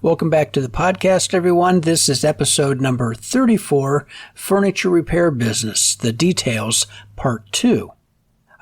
Welcome back to the podcast, everyone. This is episode number 34, Furniture Repair Business, The Details, Part 2.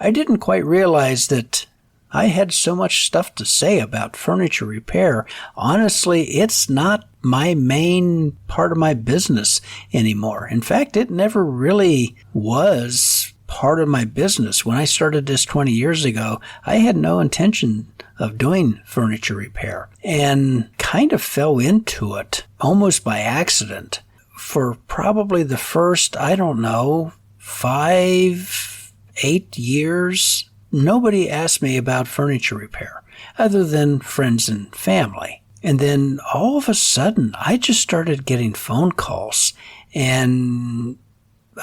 I didn't quite realize that I had so much stuff to say about furniture repair. Honestly, it's not my main part of my business anymore. In fact, it never really was part of my business. When I started this 20 years ago, I had no intention of doing furniture repair and kind of fell into it almost by accident. For probably the first, 5-8 years, nobody asked me about furniture repair other than friends and family. And then all of a sudden, I just started getting phone calls, and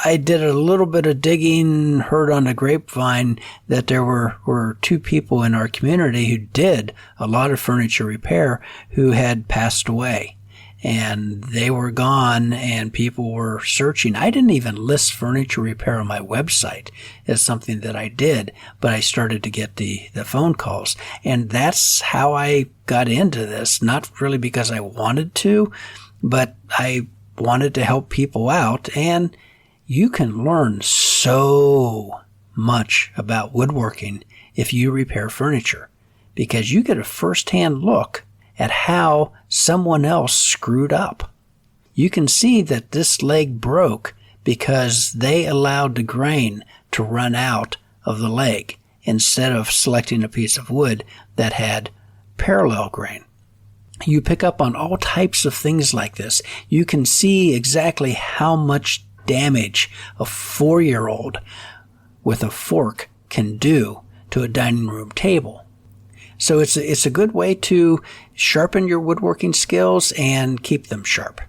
I did a little bit of digging, heard on the grapevine that there were two people in our community who did a lot of furniture repair who had passed away. And they were gone, and people were searching. I didn't even list furniture repair on my website as something that I did, but I started to get the phone calls. And that's how I got into this, not really because I wanted to, but I wanted to help people out. And you can learn so much about woodworking if you repair furniture, because you get a first-hand look at how someone else screwed up. You can see that this leg broke because they allowed the grain to run out of the leg instead of selecting a piece of wood that had parallel grain. You pick up on all types of things like this. You can see exactly how much damage a 4-year-old with a fork can do to a dining room table. So it's a good way to sharpen your woodworking skills and keep them sharp.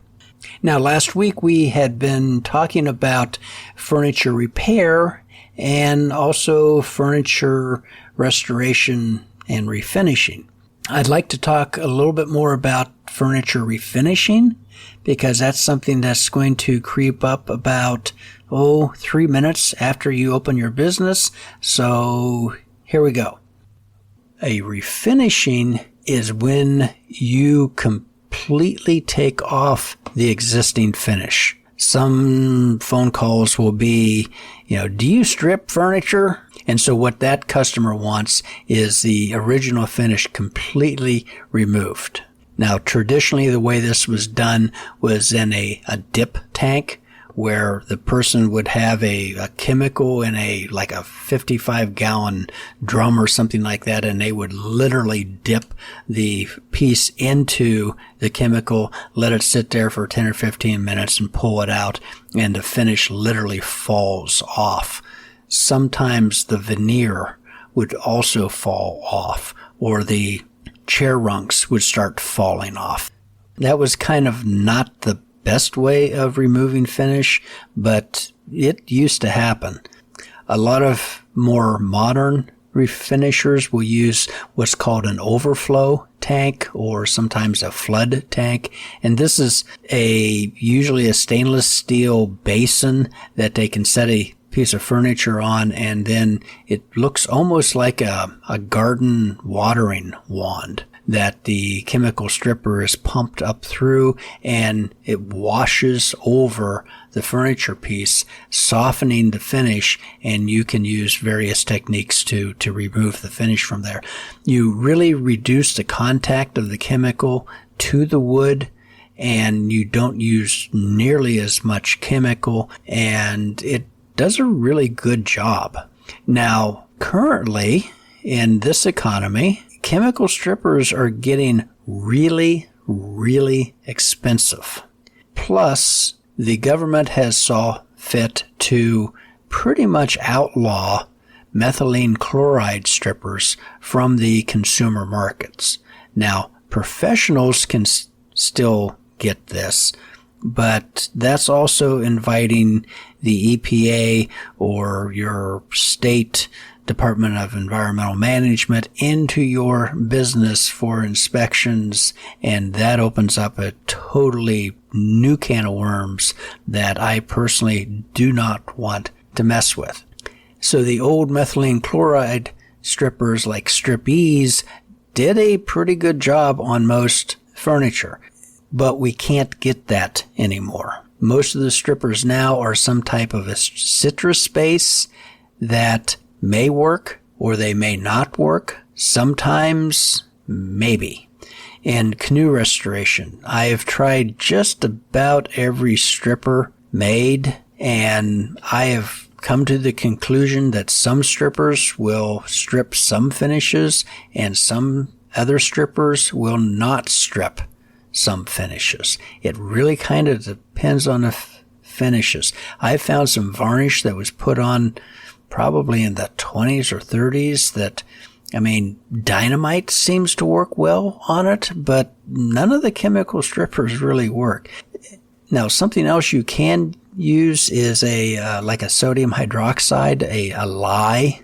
Now, last week we had been talking about furniture repair and also furniture restoration and refinishing. I'd like to talk a little bit more about furniture refinishing, because that's something that's going to creep up about 3 minutes after you open your business. So here we go. A refinishing is when you completely take off the existing finish. Some phone calls will be, do you strip furniture? And so what that customer wants is the original finish completely removed. Now, traditionally, the way this was done was in a dip tank, where the person would have a chemical in a 55-gallon drum or something like that, and they would literally dip the piece into the chemical, let it sit there for 10 or 15 minutes and pull it out, and the finish literally falls off. Sometimes the veneer would also fall off, or the chair rungs would start falling off. That was kind of not the best way of removing finish, but it used to happen. A lot of more modern refinishers will use what's called an overflow tank, or sometimes a flood tank. And this is usually a stainless steel basin that they can set a piece of furniture on, and then it looks almost like a garden watering wand that the chemical stripper is pumped up through, and it washes over the furniture piece, softening the finish, and you can use various techniques to remove the finish from there. You really reduce the contact of the chemical to the wood, and you don't use nearly as much chemical, and it does a really good job. Now, currently, in this economy, chemical strippers are getting really, really expensive. Plus, the government has saw fit to pretty much outlaw methylene chloride strippers from the consumer markets. Now, professionals can still get this, but that's also inviting the EPA or your state Department of Environmental Management into your business for inspections, and that opens up a totally new can of worms that I personally do not want to mess with. So the old methylene chloride strippers like Strip Ease did a pretty good job on most furniture. But we can't get that anymore. Most of the strippers now are some type of a citrus base that may work or they may not work. Sometimes, maybe. And canoe restoration. I have tried just about every stripper made, and I have come to the conclusion that some strippers will strip some finishes and some other strippers will not strip some finishes. It really kind of depends on the finishes. I found some varnish that was put on probably in the 20s or 30s that, dynamite seems to work well on it, but none of the chemical strippers really work. Now, something else you can use is like a sodium hydroxide, a lye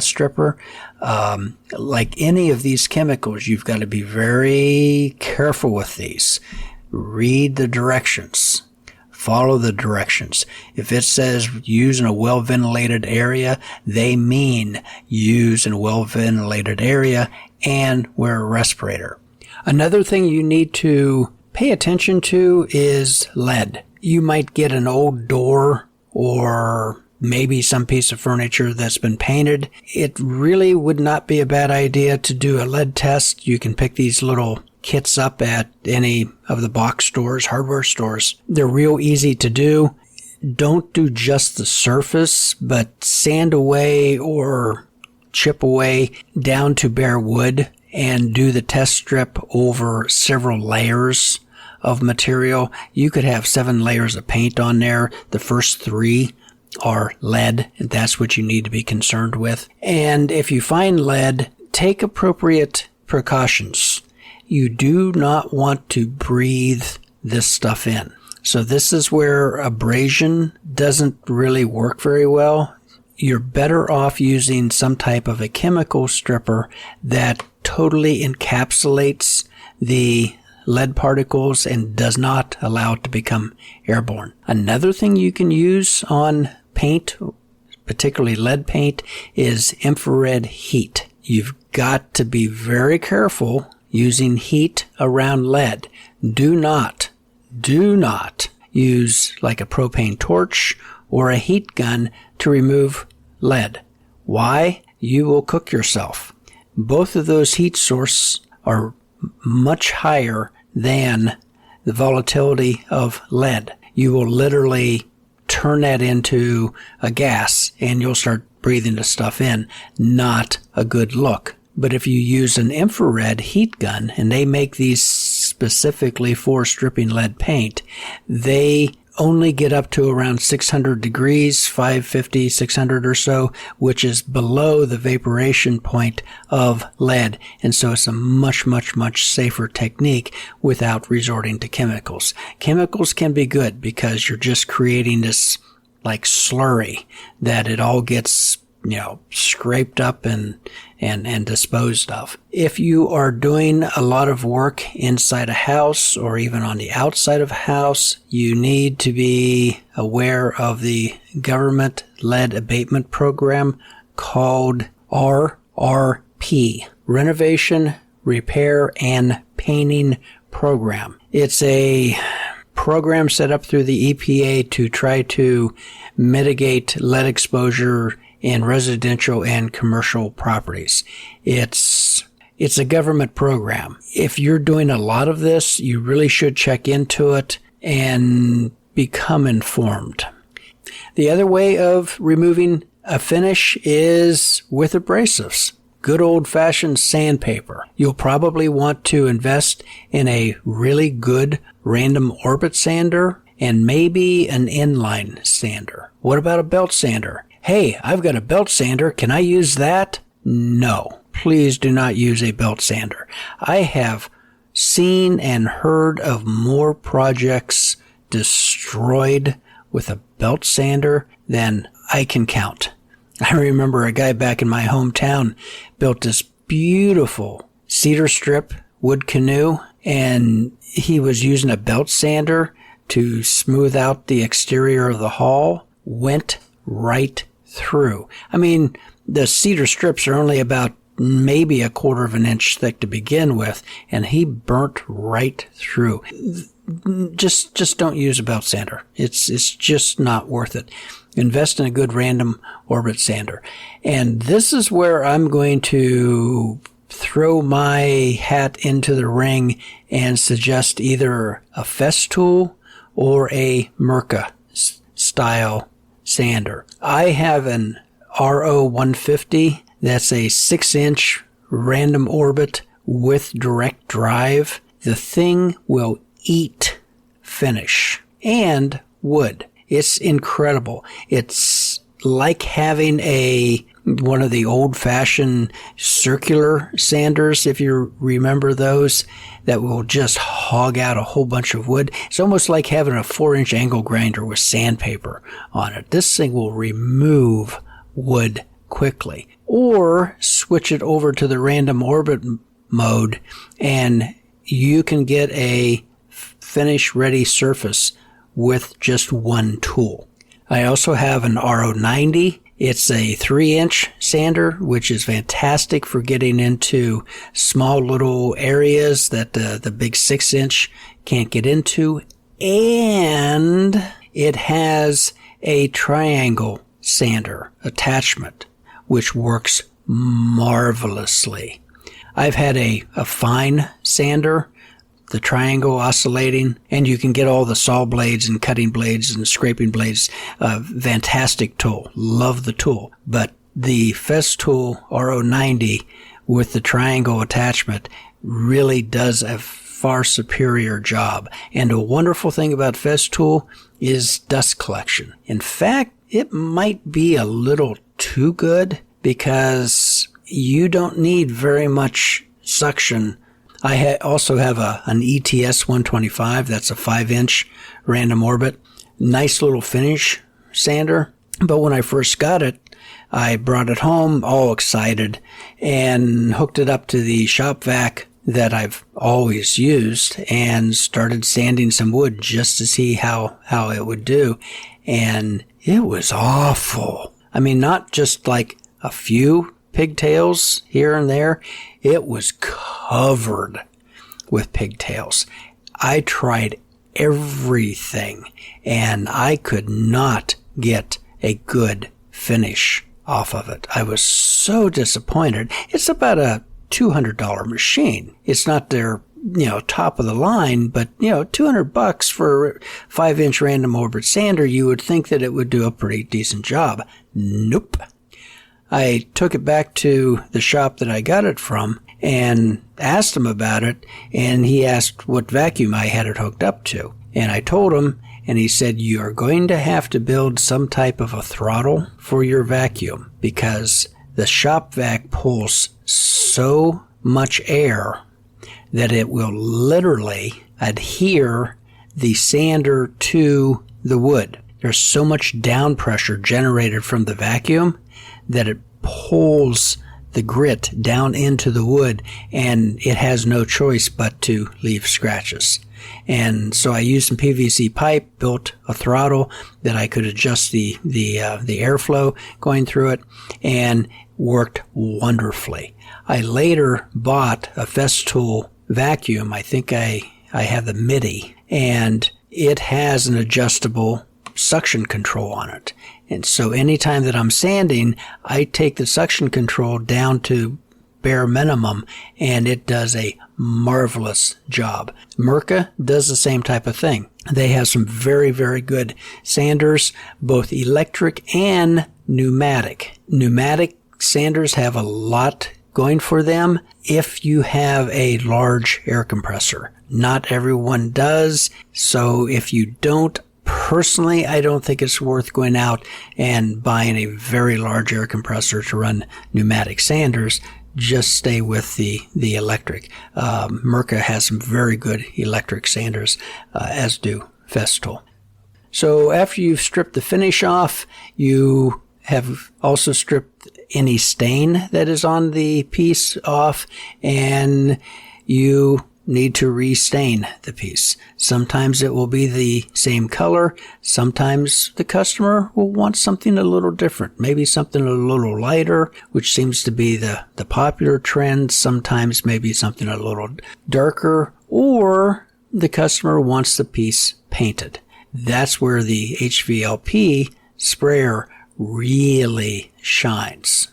stripper. Like any of these chemicals, you've got to be very careful with these. Read the directions. Follow the directions. If it says use in a well-ventilated area, they mean use in a well-ventilated area and wear a respirator. Another thing you need to pay attention to is lead. You might get an old door or maybe some piece of furniture that's been painted. It really would not be a bad idea to do a lead test. You can pick these little kits up at any of the box stores, hardware stores. They're real easy to do. Don't do just the surface, but sand away or chip away down to bare wood and do the test strip over several layers of material. You could have 7 layers of paint on there. The first 3 are lead, and that's what you need to be concerned with. And if you find lead, take appropriate precautions. You do not want to breathe this stuff in. So this is where abrasion doesn't really work very well. You're better off using some type of a chemical stripper that totally encapsulates the lead particles and does not allow it to become airborne. Another thing you can use on paint, particularly lead paint, is infrared heat. You've got to be very careful using heat around lead. Do not use like a propane torch or a heat gun to remove lead. Why? You will cook yourself. Both of those heat sources are much higher than the volatility of lead. You will literally turn that into a gas and you'll start breathing the stuff in. Not a good look. But if you use an infrared heat gun, and they make these specifically for stripping lead paint, they only get up to around 600 degrees, 550, 600 or so, which is below the vaporization point of lead. And so it's a much, much, much safer technique without resorting to chemicals. Chemicals can be good because you're just creating this like slurry that it all gets scraped up and disposed of. If you are doing a lot of work inside a house or even on the outside of a house, you need to be aware of the government lead abatement program called RRP, Renovation, Repair, and Painting Program. It's a program set up through the EPA to try to mitigate lead exposure in residential and commercial properties. It's a government program. If you're doing a lot of this, you really should check into it and become informed. The other way of removing a finish is with abrasives. Good old-fashioned sandpaper. You'll probably want to invest in a really good random orbit sander and maybe an inline sander. What about a belt sander? Hey, I've got a belt sander. Can I use that? No, please do not use a belt sander. I have seen and heard of more projects destroyed with a belt sander than I can count. I remember a guy back in my hometown built this beautiful cedar strip wood canoe, and he was using a belt sander to smooth out the exterior of the hull. Went right through. The cedar strips are only about maybe a 1/4 of an inch thick to begin with, and he burnt right through. Just don't use a belt sander. It's just not worth it. Invest in a good random orbit sander. And this is where I'm going to throw my hat into the ring and suggest either a Festool or a Mirka style sander. I have an RO150. That's a 6-inch random orbit with direct drive. The thing will eat finish and wood. It's incredible. It's like having one of the old-fashioned circular sanders, if you remember those, that will just hog out a whole bunch of wood. It's almost like having a 4-inch angle grinder with sandpaper on it. This thing will remove wood quickly. Or switch it over to the random orbit mode, and you can get a finish-ready surface with just one tool. I also have an RO90. It's a 3-inch sander, which is fantastic for getting into small little areas that the big 6-inch can't get into. And it has a triangle sander attachment, which works marvelously. I've had a fine sander, the triangle oscillating, and you can get all the saw blades and cutting blades and scraping blades. Fantastic tool. Love the tool. But the Festool RO90 with the triangle attachment really does a far superior job. And a wonderful thing about Festool is dust collection. In fact, it might be a little too good because you don't need very much suction. I also have an ETS 125. That's a 5-inch random orbit. Nice little finish sander. But when I first got it, I brought it home all excited and hooked it up to the shop vac that I've always used and started sanding some wood just to see how it would do. And it was awful. I mean, not just like a few pigtails here and there. It was covered with pigtails. I tried everything and I could not get a good finish off of it. I was so disappointed. It's about a $200 machine. It's not their, top of the line, but, $200 for a 5-inch random orbit sander, you would think that it would do a pretty decent job. Nope. I took it back to the shop that I got it from and asked him about it, and he asked what vacuum I had it hooked up to. And I told him, and he said, you're going to have to build some type of a throttle for your vacuum because the shop vac pulls so much air that it will literally adhere the sander to the wood. There's so much down pressure generated from the vacuum that it pulls the grit down into the wood, and it has no choice but to leave scratches. And so I used some PVC pipe, built a throttle that I could adjust the airflow going through it, and worked wonderfully. I later bought a Festool vacuum. I think I have the MIDI, and it has an adjustable suction control on it. And so anytime that I'm sanding, I take the suction control down to bare minimum, and it does a marvelous job. Mirka does the same type of thing. They have some very, very good sanders, both electric and pneumatic. Pneumatic sanders have a lot going for them if you have a large air compressor. Not everyone does, so if you don't, personally, I don't think it's worth going out and buying a very large air compressor to run pneumatic sanders. Just stay with the electric. Mirka has some very good electric sanders, as do Festool. So after you've stripped the finish off, you have also stripped any stain that is on the piece off, and you need to restain the piece. Sometimes it will be the same color. Sometimes the customer will want something a little different, maybe something a little lighter, which seems to be the popular trend. Sometimes maybe something a little darker, or the customer wants the piece painted. That's where the HVLP sprayer really shines.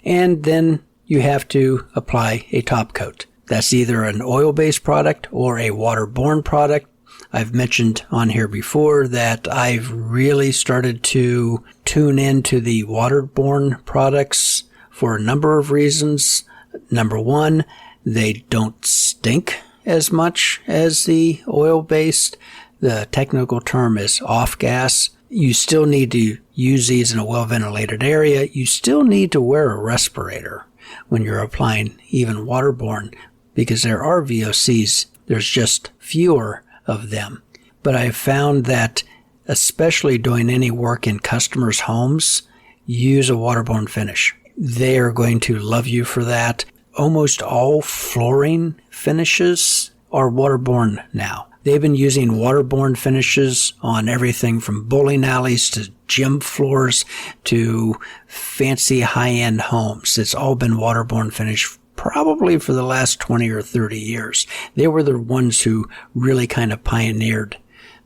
And then you have to apply a top coat. That's either an oil-based product or a waterborne product. I've mentioned on here before that I've really started to tune into the waterborne products for a number of reasons. Number one, they don't stink as much as the oil-based. The technical term is off-gas. You still need to use these in a well-ventilated area. You still need to wear a respirator when you're applying even waterborne, because there are VOCs. There's just fewer of them. But I've found that, especially doing any work in customers' homes, use a waterborne finish. They are going to love you for that. Almost all flooring finishes are waterborne now. They've been using waterborne finishes on everything from bowling alleys to gym floors to fancy high-end homes. It's all been waterborne finish probably for the last 20 or 30 years. They were the ones who really kind of pioneered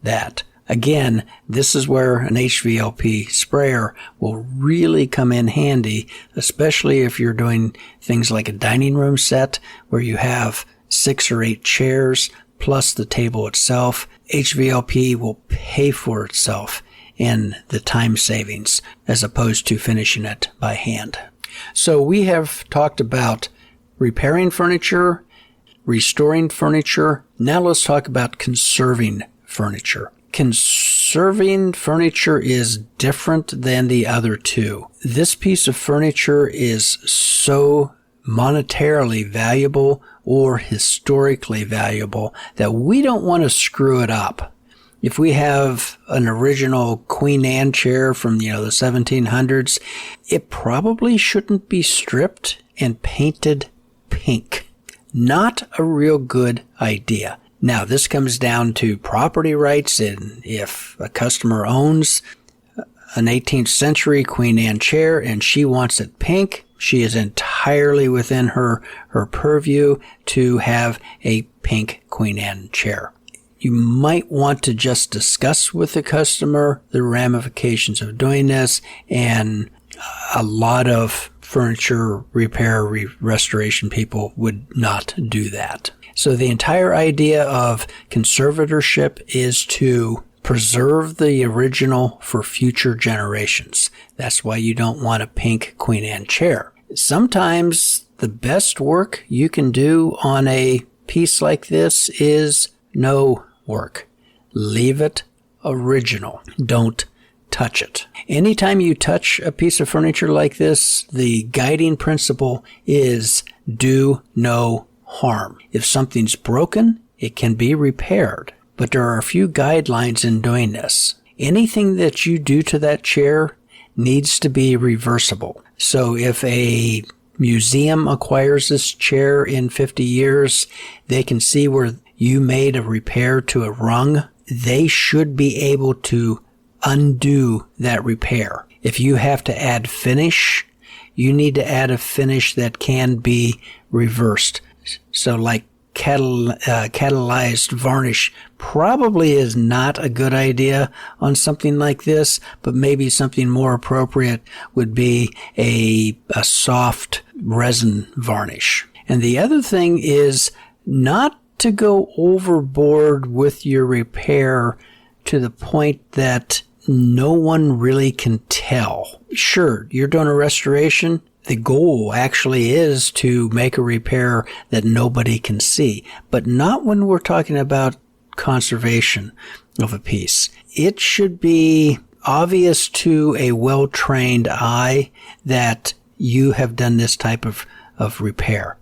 that. Again, this is where an HVLP sprayer will really come in handy, especially if you're doing things like a dining room set where you have 6 or 8 chairs plus the table itself. HVLP will pay for itself in the time savings as opposed to finishing it by hand. So we have talked about repairing furniture, restoring furniture. Now let's talk about conserving furniture. Conserving furniture is different than the other two. This piece of furniture is so monetarily valuable or historically valuable that we don't want to screw it up. If we have an original Queen Anne chair from, the 1700s, it probably shouldn't be stripped and painted pink. Not a real good idea. Now, this comes down to property rights, and if a customer owns an 18th century Queen Anne chair and she wants it pink, she is entirely within her purview to have a pink Queen Anne chair. You might want to just discuss with the customer the ramifications of doing this, and a lot of furniture repair, restoration people would not do that. So the entire idea of conservatorship is to preserve the original for future generations. That's why you don't want a pink Queen Anne chair. Sometimes the best work you can do on a piece like this is no work. Leave it original. Don't touch it. Anytime you touch a piece of furniture like this, the guiding principle is do no harm. If something's broken, it can be repaired. But there are a few guidelines in doing this. Anything that you do to that chair needs to be reversible. So if a museum acquires this chair in 50 years, they can see where you made a repair to a rung. They should be able to undo that repair. If you have to add finish, you need to add a finish that can be reversed. So like catalyzed varnish probably is not a good idea on something like this, but maybe something more appropriate would be a soft resin varnish. And the other thing is not to go overboard with your repair to the point that no one really can tell. Sure, you're doing a restoration. The goal actually is to make a repair that nobody can see, but not when we're talking about conservation of a piece. It should be obvious to a well-trained eye that you have done this type of repair.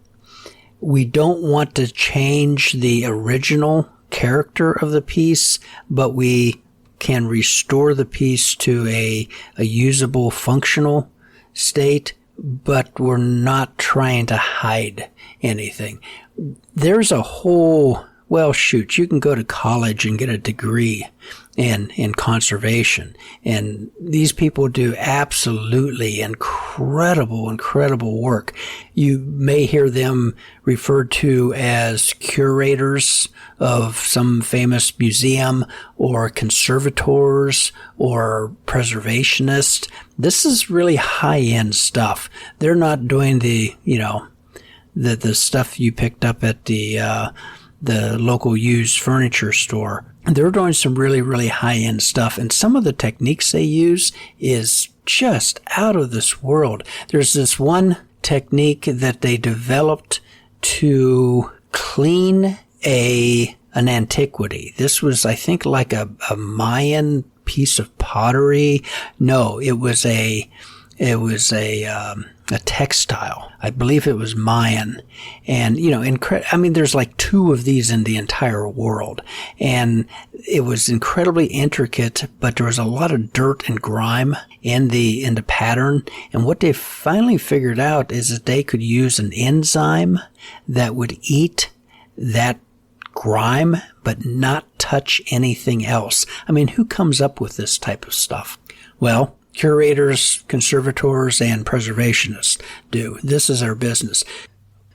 We don't want to change the original character of the piece, but we can restore the piece to a usable, functional state but we're not trying to hide anything. There's a whole, well, shoot, you can go to college and get a degree in conservation. And these people do absolutely incredible work. You may hear them referred to as curators of some famous museum or conservators or preservationists. This is really high-end stuff. They're not doing the stuff you picked up at the local used furniture store. They're doing some really high-end stuff, and some of the techniques they use is just out of this world. There's this one technique that they developed to clean an antiquity. This was, I think, like a Mayan piece of pottery. No, it was a textile. I believe it was Mayan. And, there's like 2 of these in the entire world. And it was incredibly intricate, but there was a lot of dirt and grime in the pattern. And what they finally figured out is that they could use an enzyme that would eat that grime, but not touch anything else. I mean, who comes up with this type of stuff? Well, curators, conservators, and preservationists do. This is their business.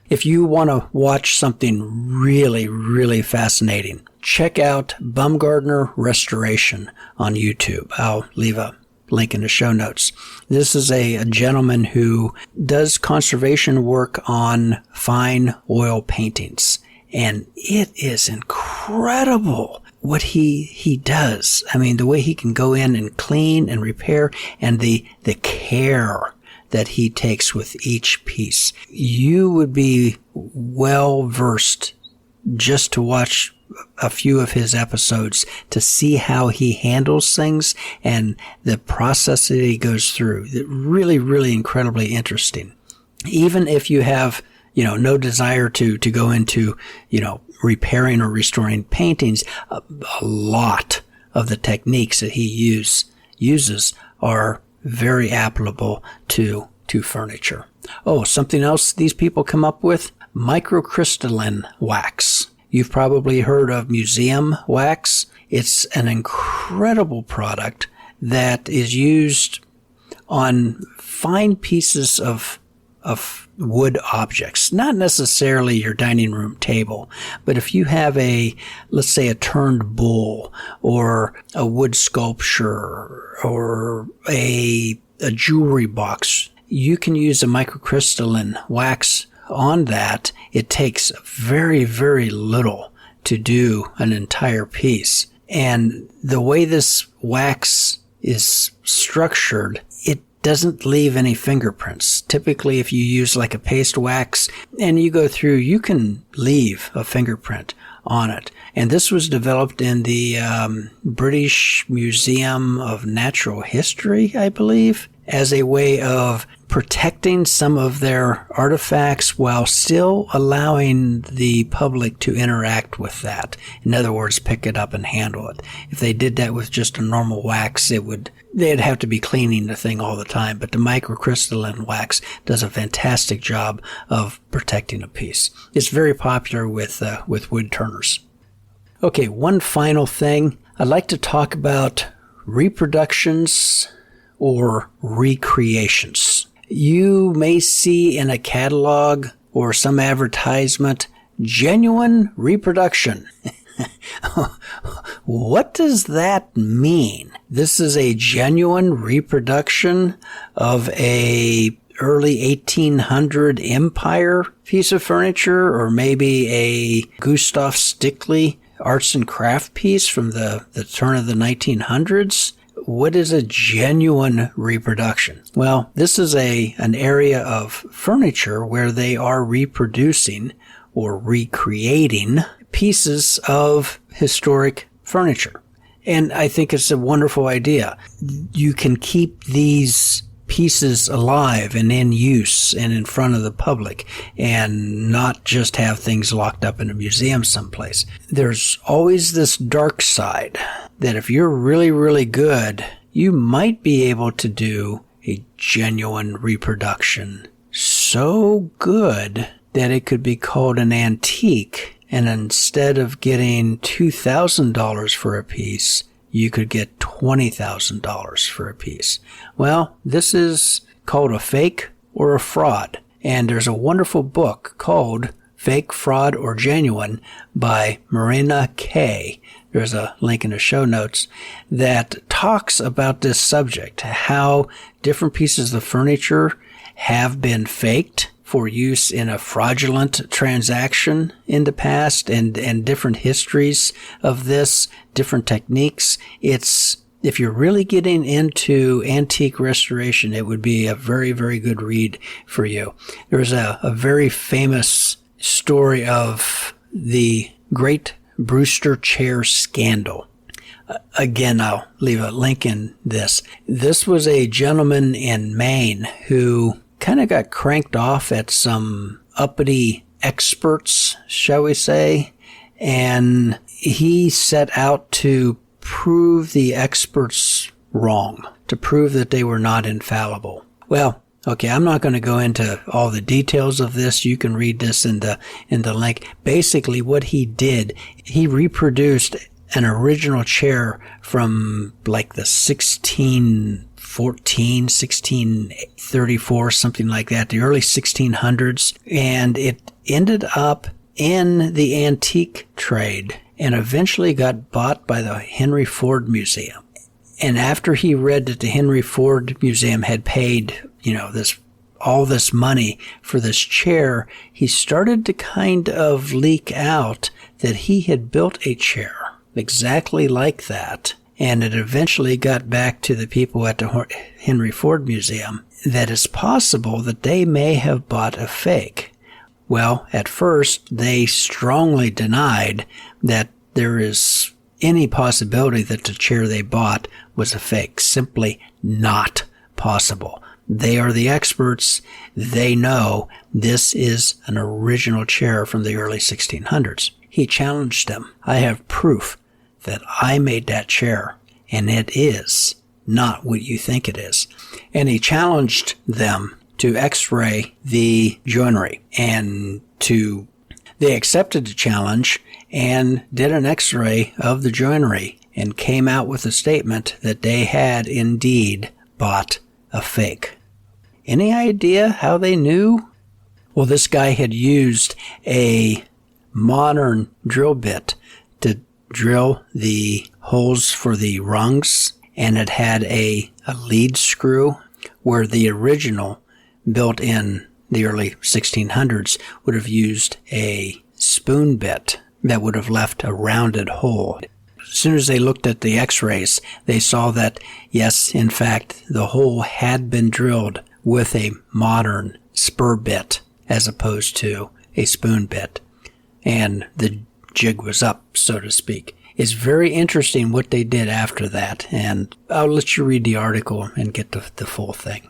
If you want to watch something really fascinating, check out Bumgardner Restoration on YouTube. I'll leave a link in the show notes. This is a gentleman who does conservation work on fine oil paintings, and it is incredible what he does. I mean, the way he can go in and clean and repair, and the care that he takes with each piece. You would be well versed just to watch a few of his episodes to see how he handles things and the process that he goes through. Really incredibly interesting. Even if you have, no desire to go into, repairing or restoring paintings, a lot of the techniques that he uses are very applicable to furniture. Oh, something else these people come up with? Microcrystalline wax. You've probably heard of museum wax. It's an incredible product that is used on fine pieces of wood objects, not necessarily your dining room table, but if you have let's say a turned bull or a wood sculpture or a jewelry box, you can use a microcrystalline wax on that. It takes very little to do an entire piece. And the way this wax is structured, it doesn't leave any fingerprints. Typically, if you use like a paste wax and you go through, you can leave a fingerprint on it. And this was developed in the British Museum of Natural History, I believe, as a way of protecting some of their artifacts while still allowing the public to interact with that. In other words, pick it up and handle it. If they did that with just a normal wax, they'd have to be cleaning the thing all the time. But the microcrystalline wax does a fantastic job of protecting a piece. It's very popular with wood turners. Okay, one final thing. I'd like to talk about reproductions or recreations. You may see in a catalog or some advertisement, genuine reproduction. What does that mean? This is a genuine reproduction of a early 1800 Empire piece of furniture, or maybe a Gustav Stickley arts and craft piece from the turn of the 1900s. What is a genuine reproduction? Well, this is an area of furniture where they are reproducing or recreating pieces of historic furniture. And I think it's a wonderful idea. You can keep these pieces alive and in use and in front of the public and not just have things locked up in a museum someplace. There's always this dark side that if you're really good, you might be able to do a genuine reproduction. So good that it could be called an antique, and instead of getting $2,000 for a piece, you could get $20,000 for a piece. Well, this is called a fake or a fraud, and there's a wonderful book called Fake, Fraud, or Genuine by Marina Kay. There's a link in the show notes that talks about this subject, how different pieces of furniture have been faked for use in a fraudulent transaction in the past, and different histories of this, different techniques. If you're really getting into antique restoration, it would be a very, very good read for you. There's a very famous story of the Great Brewster Chair Scandal. Again, I'll leave a link in this. This was a gentleman in Maine who kind of got cranked off at some uppity experts, shall we say, and he set out to prove the experts wrong, to prove that they were not infallible. Well, okay, I'm not going to go into all the details of this. You can read this in the link. Basically, what he did, he reproduced an original chair from like the 1634, something like that, the early 1600s, and it ended up in the antique trade and eventually got bought by the Henry Ford Museum. And after he read that the Henry Ford Museum had paid, all this money for this chair, he started to kind of leak out that he had built a chair exactly like that. And it eventually got back to the people at the Henry Ford Museum that it's possible that they may have bought a fake. Well, at first, they strongly denied that there is any possibility that the chair they bought was a fake. Simply not possible. They are the experts. They know this is an original chair from the early 1600s. He challenged them. I have proof that I made that chair, and it is not what you think it is. And he challenged them to x-ray the joinery, and they accepted the challenge and did an x-ray of the joinery and came out with a statement that they had indeed bought a fake. Any idea how they knew? Well, this guy had used a modern drill bit to drill the holes for the rungs, and it had a lead screw where the original, built in the early 1600s, would have used a spoon bit that would have left a rounded hole. As soon as they looked at the x-rays, they saw that, yes, in fact, the hole had been drilled with a modern spur bit as opposed to a spoon bit. And the jig was up, so to speak. It's very interesting what they did after that, and I'll let you read the article and get the full thing.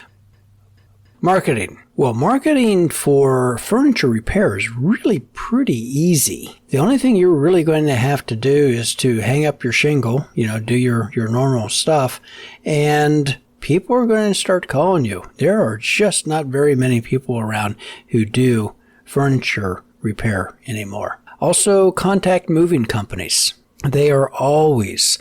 Marketing. Well, marketing for furniture repair is really pretty easy. The only thing you're really going to have to do is to hang up your shingle, do your normal stuff, and people are going to start calling you. There are just not very many people around who do furniture repair anymore. Also, contact moving companies. They are always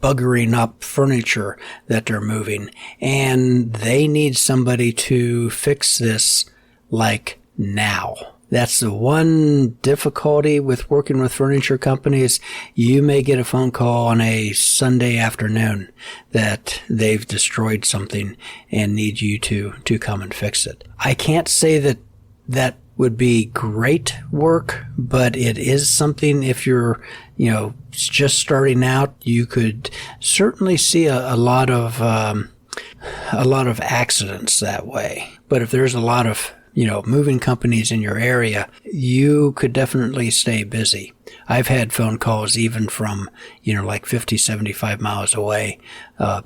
buggering up furniture that they're moving, and they need somebody to fix this like now. That's the one difficulty with working with furniture companies. You may get a phone call on a Sunday afternoon that they've destroyed something and need you to come and fix it. I can't say that would be great work, but it is something. If you're, just starting out, you could certainly see a lot of accidents that way. But if there's a lot of, moving companies in your area, you could definitely stay busy. I've had phone calls even from, like 50, 75 miles away,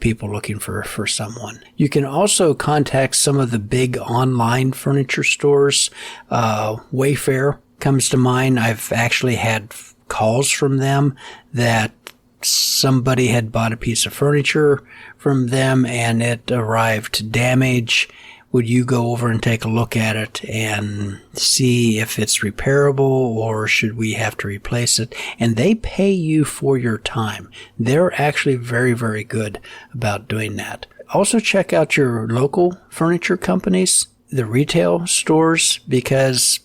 people looking for someone. You can also contact some of the big online furniture stores. Wayfair comes to mind. I've actually had calls from them that somebody had bought a piece of furniture from them and it arrived damaged. Would you go over and take a look at it and see if it's repairable or should we have to replace it? And they pay you for your time. They're actually very, very good about doing that. Also check out your local furniture companies, the retail stores, because,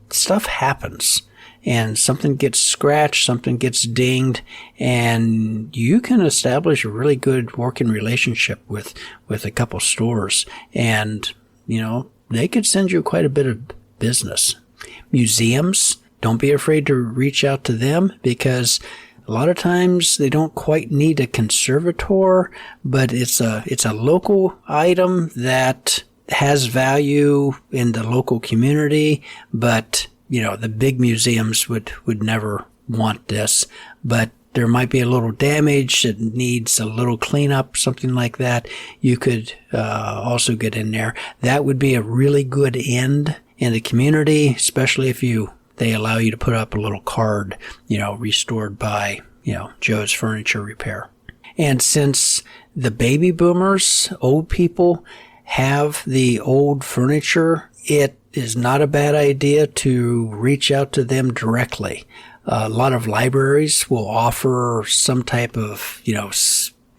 stuff happens. And something gets scratched, something gets dinged, and you can establish a really good working relationship with a couple stores. And, they could send you quite a bit of business. Museums, don't be afraid to reach out to them, because a lot of times they don't quite need a conservator, but it's a local item that has value in the local community, but the big museums would never want this, but there might be a little damage. It needs a little cleanup, something like that. You could also get in there. That would be a really good end in the community, especially if they allow you to put up a little card, restored by, Joe's Furniture Repair. And since the baby boomers, old people, have the old furniture, it is not a bad idea to reach out to them directly. A lot of libraries will offer some type of,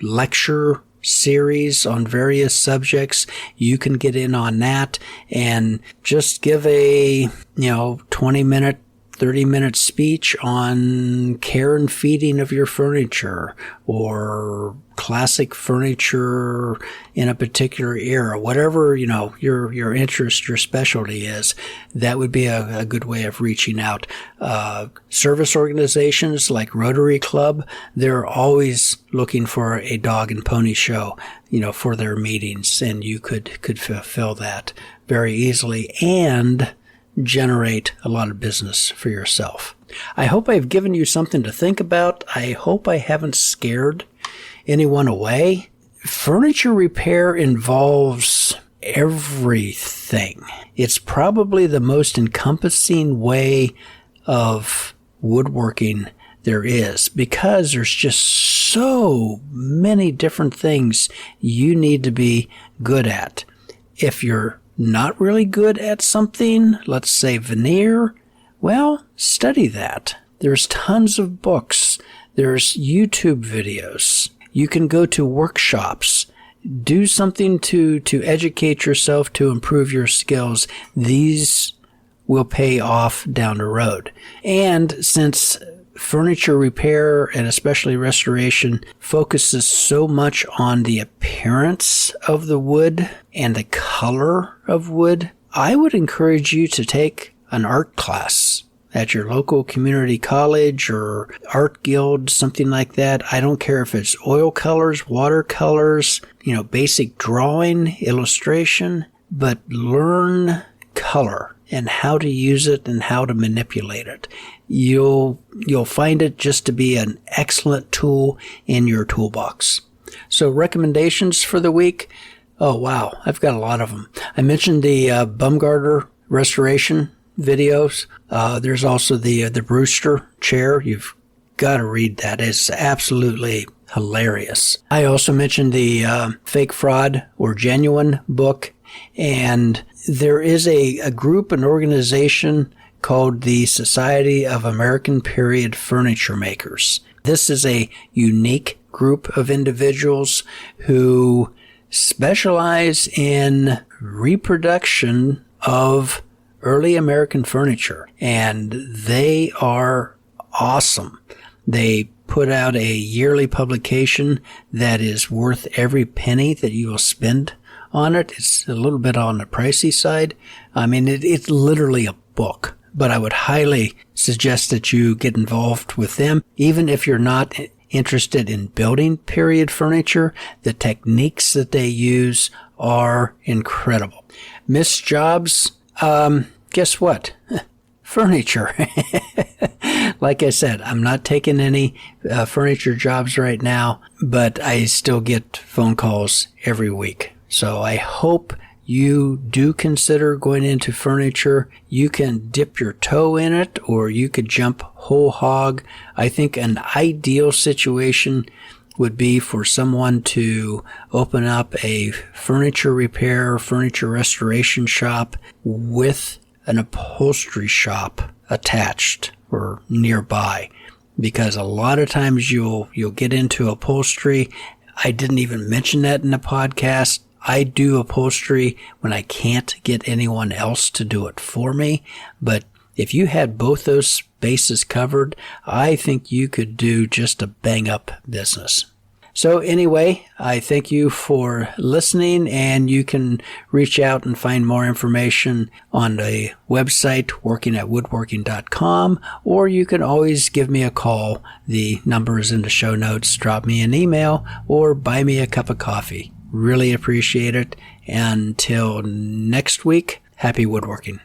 lecture series on various subjects. You can get in on that and just give a, 20-minute, 30-minute speech on care and feeding of your furniture or classic furniture in a particular era, whatever, your interest, your specialty is. That would be a good way of reaching out. Service organizations like Rotary Club, they're always looking for a dog and pony show, for their meetings, and you could fulfill that very easily and generate a lot of business for yourself. I hope I've given you something to think about. I hope I haven't scared anyone away. Furniture repair involves everything. It's probably the most encompassing way of woodworking there is, because there's just so many different things you need to be good at. If you're not really good at something, let's say veneer, well, study that. There's tons of books. There's YouTube videos. You can go to workshops. Do something to educate yourself, to improve your skills. These will pay off down the road. And since furniture repair and especially restoration focuses so much on the appearance of the wood and the color of wood, I would encourage you to take an art class at your local community college or art guild, something like that. I don't care if it's oil colors, watercolors, basic drawing, illustration, but learn color and how to use it and how to manipulate it. You'll find it just to be an excellent tool in your toolbox. So recommendations for the week. Oh, wow. I've got a lot of them. I mentioned the Bumgarner restoration videos. There's also the Brewster chair. You've got to read that. It's absolutely hilarious. I also mentioned the Fake Fraud or Genuine book. And there is a group, an organization called the Society of American Period Furniture Makers. This is a unique group of individuals who specialize in reproduction of early American furniture, and they are awesome. They put out a yearly publication that is worth every penny that you will spend on it. It's a little bit on the pricey side. It's literally a book, but I would highly suggest that you get involved with them. Even if you're not interested in building period furniture, the techniques that they use are incredible. Missed jobs, guess what? Furniture. Like I said, I'm not taking any furniture jobs right now, but I still get phone calls every week. So I hope you do consider going into furniture, you can dip your toe in it, or you could jump whole hog. I think an ideal situation would be for someone to open up a furniture repair, furniture restoration shop with an upholstery shop attached or nearby. Because a lot of times you'll get into upholstery. I didn't even mention that in the podcast. I do upholstery when I can't get anyone else to do it for me. But if you had both those bases covered, I think you could do just a bang-up business. So anyway, I thank you for listening, and you can reach out and find more information on the website, workingatwoodworking.com, or you can always give me a call. The number is in the show notes. Drop me an email or buy me a cup of coffee. Really appreciate it. Until next week, happy woodworking.